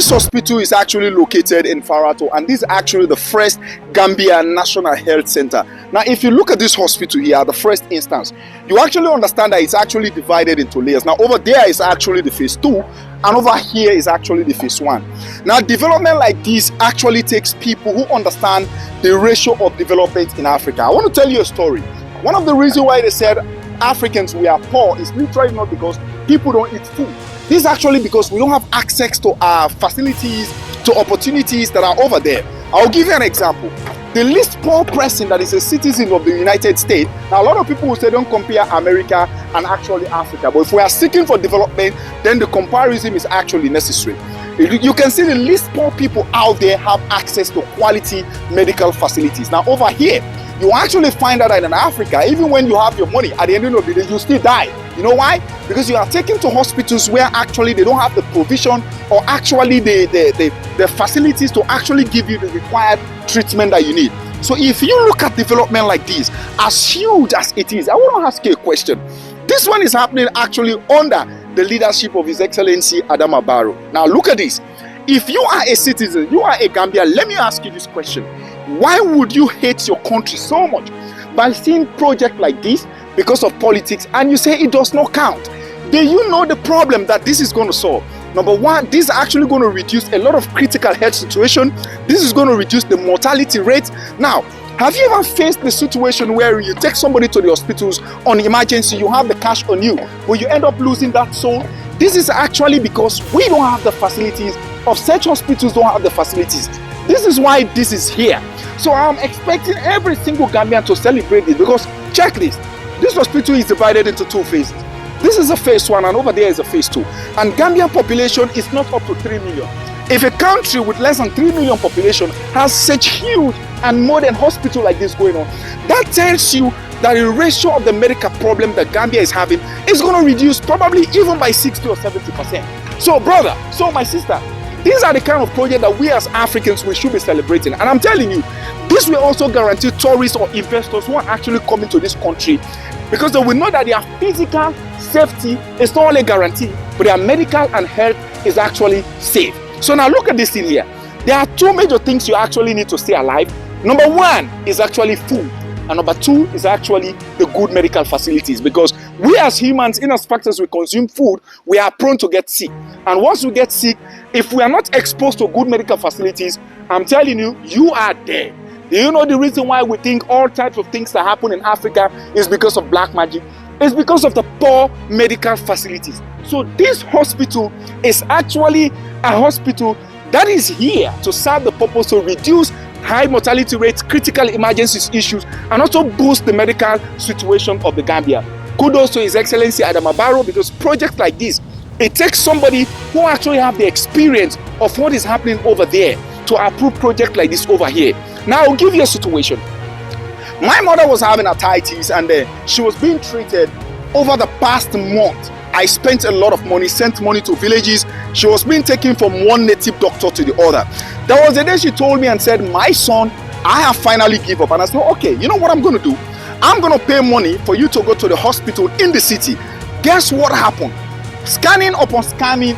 This hospital is actually located in Farato, and this is actually the first Gambia National Health Center. Now, if you look at this hospital here, the first instance, you actually understand that it's actually divided into layers. Now, over there is actually the phase 2, and over here is actually the phase 1. Now, development like this actually takes people who understand the ratio of development in Africa. I want to tell you a story. One of the reasons why they said Africans, we are poor, is literally not because people don't eat food. This is actually because we don't have access to our facilities, to opportunities that are over there. I'll give you an example. The least poor person that is a citizen of the United States, now a lot of people will say don't compare America and actually Africa, but if we are seeking for development, then the comparison is actually necessary. You can see the least poor people out there have access to quality medical facilities. Now over here, you actually find out that in Africa, even when you have your money, at the end of the day, you still die. You know why? Because you are taken to hospitals where actually they don't have the provision or actually the facilities to actually give you the required treatment that you need. So if you look at development like this, as huge as it is, I want to ask you a question. This one is happening actually under the leadership of His Excellency Adama Barrow. Now look at this. If you are a citizen, you are a Gambian, let me ask you this question. Why would you hate your country so much by seeing projects like this because of politics and you say it does not count? Do you know the problem that this is going to solve? Number one, this is actually going to reduce a lot of critical health situation. This is going to reduce the mortality rate. Now, have you ever faced the situation where you take somebody to the hospitals on emergency, you have the cash on you, but you end up losing that soul? This is actually because we don't have the facilities, of such hospitals don't have the facilities. This is why this is here. So I'm expecting every single Gambian to celebrate this, because check this. This hospital is divided into 2 phases. This is a phase 1 and over there is a phase 2. And Gambian population is not up to 3 million. If a country with less than 3 million population has such huge and modern hospital like this going on, that tells you that the ratio of the medical problem that Gambia is having is going to reduce probably even by 60 or 70%. So brother, so my sister, these are the kind of projects that we as Africans, we should be celebrating. And I'm telling you, this will also guarantee tourists or investors who are actually coming to this country, because they will know that their physical safety is not only guaranteed, but their medical and health is actually safe. So now look at this thing here. There are 2 major things you actually need to stay alive. Number 1 is actually food. And number 2 is actually the good medical facilities, because we as humans, in as fact as we consume food, we are prone to get sick. And once we get sick, if we are not exposed to good medical facilities, I'm telling you, you are dead. Do you know the reason why we think all types of things that happen in Africa is because of black magic? It's because of the poor medical facilities. So this hospital is actually a hospital that is here to serve the purpose to reduce high mortality rates, critical emergencies issues, and also boost the medical situation of the Gambia. Kudos to His Excellency Adama Barrow, because projects like this, it takes somebody who actually have the experience of what is happening over there to approve projects like this over here. Now I'll give you a situation. My mother was having arthritis and she was being treated over the past month. I spent a lot of money, sent money to villages. She was being taken from one native doctor to the other. There was a day she told me and said, my son, I have finally given up. And I said, okay, you know what I'm going to do? I'm going to pay money for you to go to the hospital in the city. Guess what happened? Scanning upon scanning,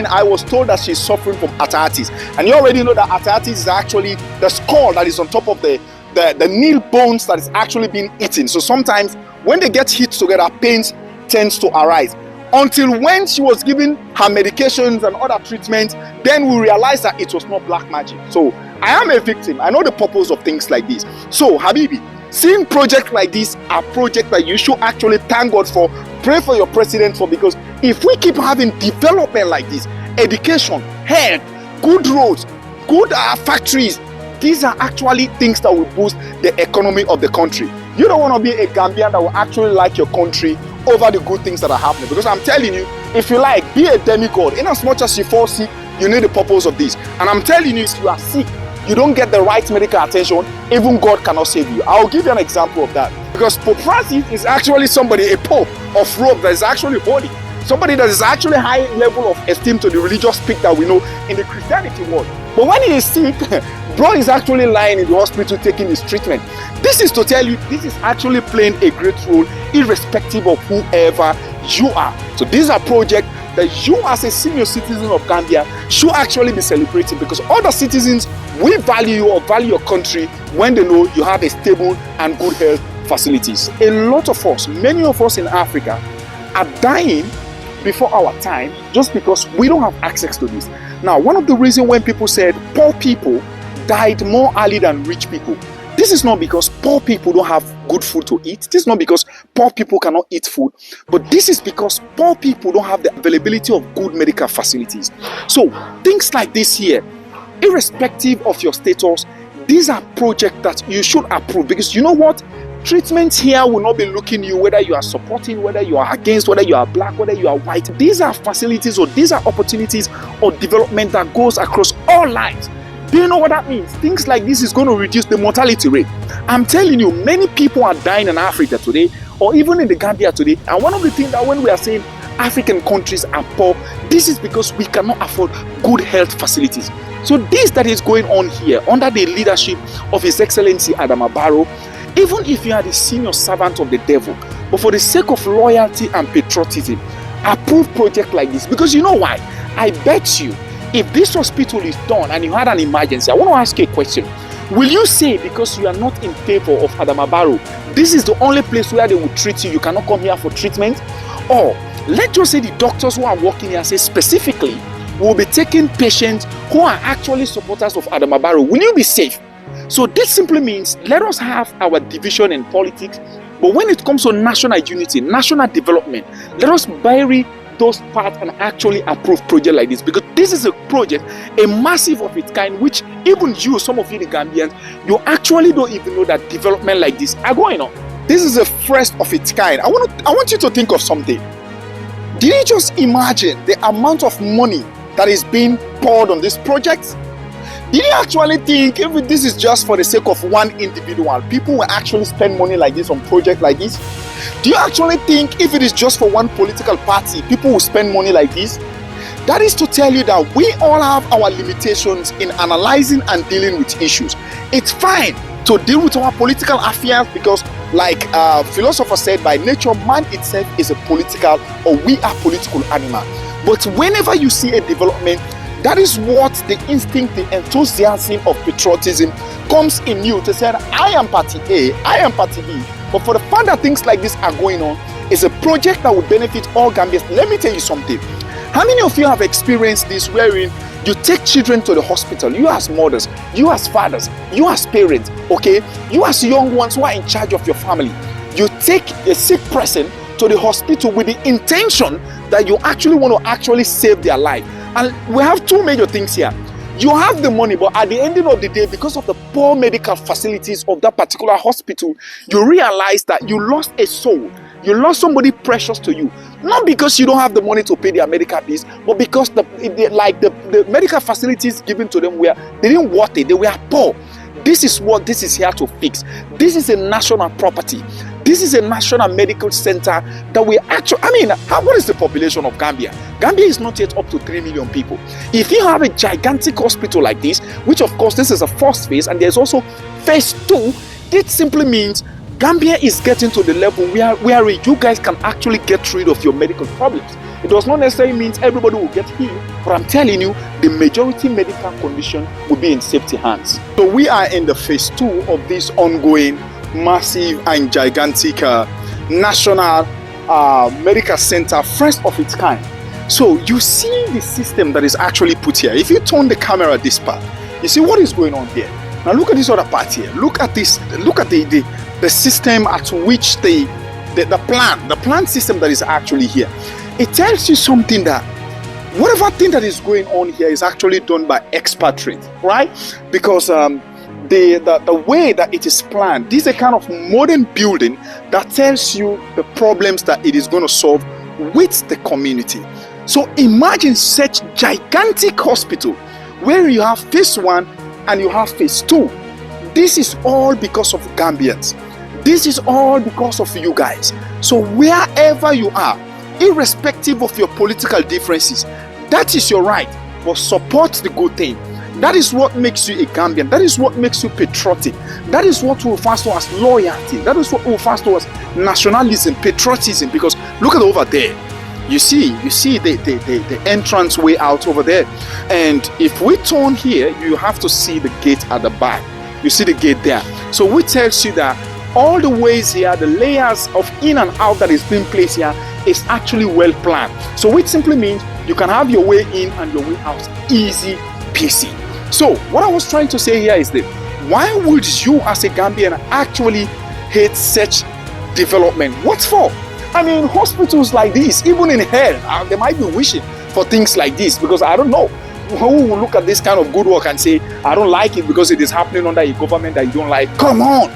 I was told that she's suffering from arthritis. And you already know that arthritis is actually the skull that is on top of the nail bones that is actually being eaten. So sometimes when they get hit together, pains tends to arise. Until when she was given her medications and other treatments, then we realized that it was not black magic. So I am a victim. I know the purpose of things like this. So Habibi, seeing projects like this are projects that you should actually thank God for, pray for your president for, because if we keep having development like this, education, health, good roads, good factories, these are actually things that will boost the economy of the country. You don't want to be a Gambian that will actually like your country over the good things that are happening, because I'm telling you, if you like, be a demigod. In as much as you fall sick, you need the purpose of this. And I'm telling you, if you are sick, you don't get the right medical attention, even God cannot save you. I'll give you an example of that. Because Pope Francis is actually somebody, a pope of Rome that is actually holy. Somebody that is actually high level of esteem to the religious peak that we know in the Christianity world. But when he is sick, bro is actually lying in the hospital taking his treatment. This is to tell you, this is actually playing a great role irrespective of whoever you are. So these are projects that you as a senior citizen of Gambia should actually be celebrating, because other citizens will value you or value your country when they know you have a stable and good health facilities. A lot of us, many of us in Africa, are dying before our time just because we don't have access to this. Now, one of the reasons when people said poor people died more early than rich people, this is not because poor people don't have good food to eat. This is not because poor people cannot eat food, but this is because poor people don't have the availability of good medical facilities. So things like this here, irrespective of your status, these are projects that you should approve, because you know what? Treatments here will not be looking you whether you are supporting, whether you are against, whether you are black, whether you are white. These are facilities or these are opportunities or development that goes across all lines. Do you know what that means? Things like this is going to reduce the mortality rate. I'm telling you, many people are dying in Africa today, or even in the Gambia today. And one of the things that when we are saying African countries are poor, this is because we cannot afford good health facilities. So this that is going on here under the leadership of His Excellency Adama Barrow, even if you are the senior servant of the devil, but for the sake of loyalty and patriotism, approve projects like this. Because you know why? I bet you, if this hospital is done and you had an emergency, I want to ask you a question. Will you say, because you are not in favor of Adama Barrow, this is the only place where they will treat you, you cannot come here for treatment? Or let's just say the doctors who are working here say specifically will be taking patients who are actually supporters of Adama Barrow. Will you be safe? So this simply means let us have our division in politics, but when it comes to national unity, national development, let us bury those parts and actually approve projects like this, because this is a project, a massive of its kind, which even you, some of you the Gambians, you actually don't even know that development like this are going on. This is a first of its kind. I want you to think of something. Did you just imagine the amount of money that is being poured on this project? Did you actually think if this is just for the sake of one individual, people will actually spend money like this on projects like this? Do you actually think if it is just for one political party, people will spend money like this? That is to tell you that we all have our limitations in analyzing and dealing with issues. It's fine to deal with our political affairs because, like philosophers said, by nature, man itself is a political, or we are political animal. But whenever you see a development, that is what the instinct, the enthusiasm of patriotism comes in you to say, I am party A, I am party B. But for the fact that things like this are going on, it's a project that will benefit all Gambians. Let me tell you something. How many of you have experienced this wherein you take children to the hospital, you as mothers, you as fathers, you as parents, okay? You as young ones who are in charge of your family. You take a sick person to the hospital with the intention that you actually want to actually save their life. And we have two major things here. You have the money, but at the ending of the day, because of the poor medical facilities of that particular hospital, you realize that you lost a soul. You lost somebody precious to you. Not because you don't have the money to pay their medical bills, but because the medical facilities given to them they didn't want it. They were poor. This is what this is here to fix. This is a national property. This is a national medical center that we actually, what is the population of Gambia? Gambia is not yet up to 3 million people. If you have a gigantic hospital like this, which of course this is a first phase, and there's also phase 2, it simply means Gambia is getting to the level where you guys can actually get rid of your medical problems. It does not necessarily mean everybody will get healed, but I'm telling you, the majority medical condition will be in safety hands. So we are in the phase 2 of this ongoing massive and gigantic national medical center, first of its kind. So you see the system that is actually put here. If you turn the camera this part, you see what is going on here. Now look at this other part here. Look at this. Look at the system at which the plan system that is actually here. It tells you something that whatever thing that is going on here is actually done by expatriates, right? Because the way that it is planned, this is a kind of modern building that tells you the problems that it is going to solve with the community. So imagine such gigantic hospital where you have phase 1 and you have phase 2. This is all because of Gambians. This is all because of you guys. So wherever you are, irrespective of your political differences, that is your right, but support the good thing. That is what makes you a Gambian. That is what makes you patriotic. That is what we refer to as loyalty. That is what we refer to as nationalism, patriotism. Because look at over there. You see the entrance way out over there. And if we turn here, you have to see the gate at the back. You see the gate there. So which tells you that all the ways here, the layers of in and out that is being placed here is actually well planned. So which simply means you can have your way in and your way out easy peasy. So what I was trying to say here is that why would you as a Gambian actually hate such development? What for? I mean, hospitals like this, even in hell, they might be wishing for things like this, because I don't know who will look at this kind of good work and say, I don't like it because it is happening under a government that you don't like. Come on,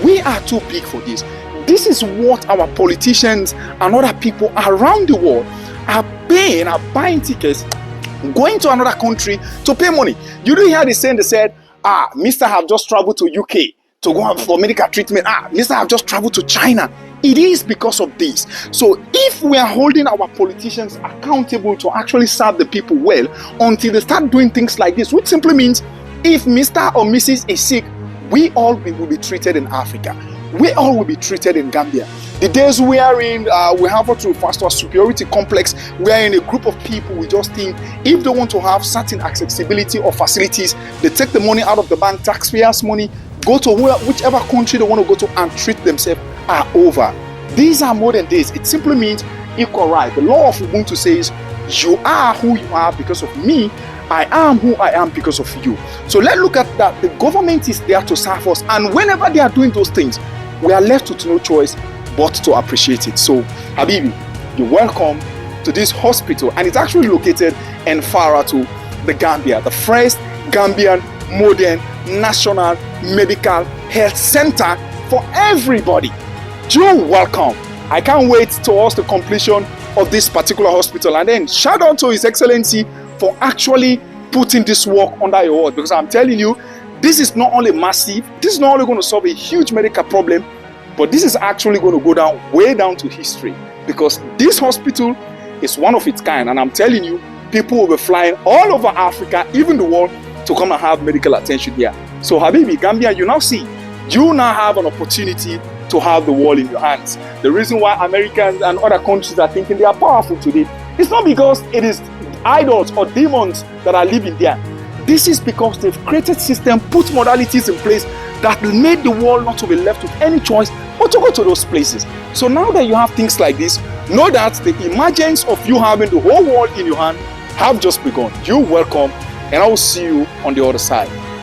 we are too big for this. This is what our politicians and other people around the world are paying, are buying tickets, going to another country to pay money. You don't hear the saying, they said, Mr. have just traveled to UK to go for medical treatment. Mr. have just traveled to China. It is because of this. So if we are holding our politicians accountable to actually serve the people well until they start doing things like this, which simply means if Mr. or Mrs. is sick, we all will be treated in Africa. We all will be treated in Gambia. The days we are in, we have to refer to a superiority complex. We are in a group of people. We just think if they want to have certain accessibility or facilities, they take the money out of the bank, taxpayers' money, go to whichever country they want to go to and treat themselves are over. These are modern days. It simply means equal right. The law of Ubuntu says you are who you are because of me. I am who I am because of you. So let's look at that. The government is there to serve us, and whenever they are doing those things, we are left with no choice but to appreciate it. So Habibi, you're welcome to this hospital, and it's actually located in Faratu, the Gambia, the first Gambian modern national medical health center for everybody. You're welcome. I can't wait towards the completion of this particular hospital, and then shout out to His Excellency for actually putting this work under your watch, because I'm telling you, this is not only massive, this is not only going to solve a huge medical problem, but this is actually going to go down, way down to history, because this hospital is one of its kind, and I'm telling you, people will be flying all over Africa, even the world, to come and have medical attention here. So Habibi, Gambia, you now see, you now have an opportunity to have the world in your hands. The reason why Americans and other countries are thinking they are powerful today, it's not because it is idols or demons that are living there. This is because they've created systems, put modalities in place that made the world not to be left with any choice but to go to those places. So now that you have things like this, know that the emergence of you having the whole world in your hand have just begun. You're welcome, and I will see you on the other side.